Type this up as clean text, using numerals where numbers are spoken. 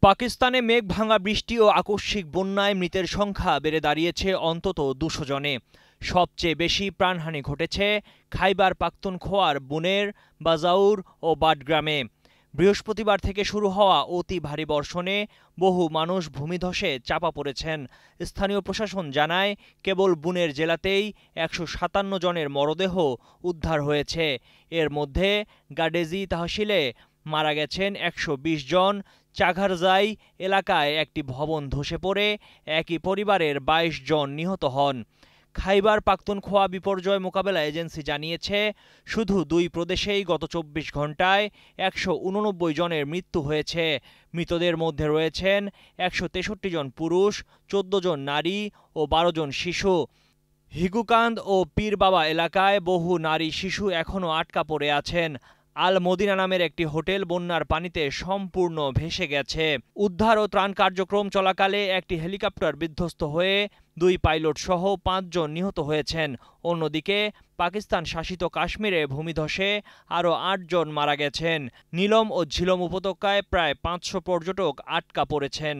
পাকিস্তানে মেঘ ভাঙা বৃষ্টি ও আকস্মিক বন্যায় মৃতের সংখ্যা বেড়ে দাঁড়িয়েছে অন্তত ২০০ জনে। সবচেয়ে বেশি প্রাণহানি ঘটেছে খাইবার পাখতুনখোয়ার বুনের, বাজাউর ও বাডগ্রামে। বৃহস্পতিবার থেকে শুরু হওয়া অতি ভারী বর্ষণে বহু মানুষ ভূমিধসে চাপা পড়েছেন। স্থানীয় প্রশাসন জানায়, কেবল বুনের জেলাতেই ১৫৭ জনের মরদেহ উদ্ধার হয়েছে। এর মধ্যে গাডেজি তহসিলে মারা গেছেন ১২০ জন। চাঘারজাই এলাকায় একটি ভবন ধসে পড়ে একই পরিবারের ২২ জন নিহত হন। খাইবার পাখতুনখোয়া বিপর্যয় মোকাবেলা এজেন্সি জানিয়েছে, শুধু দুই প্রদেশেই গত ২৪ ঘন্টায় ১৮৯ জনের মৃত্যু হয়েছে। মৃতদের মধ্যে রয়েছেন ১৬৩ জন পুরুষ, ১৪ জন নারী ও ১২ জন শিশু। হিগুকান্দ ও পীরবাবা এলাকায় বহু নারী শিশু এখনও আটকা পড়ে আছেন। আল মদিনা নামের একটি হোটেল বন্যার পানিতে সম্পূর্ণ ভেসে গেছে। উদ্ধার ও ত্রাণ কার্যক্রম চলাকালে একটি হেলিকপ্টার বিধ্বস্ত হয়ে ২ পাইলট সহ ৫ জন নিহত হয়েছেন। অন্যদিকে পাকিস্তান শাসিত কাশ্মীরে ভূমিধসে আরও ৮ জন মারা গেছেন। নিলম ও ঝিলম উপত্যকায় প্রায় ৫০০ পর্যটক আটকা পড়েছেন।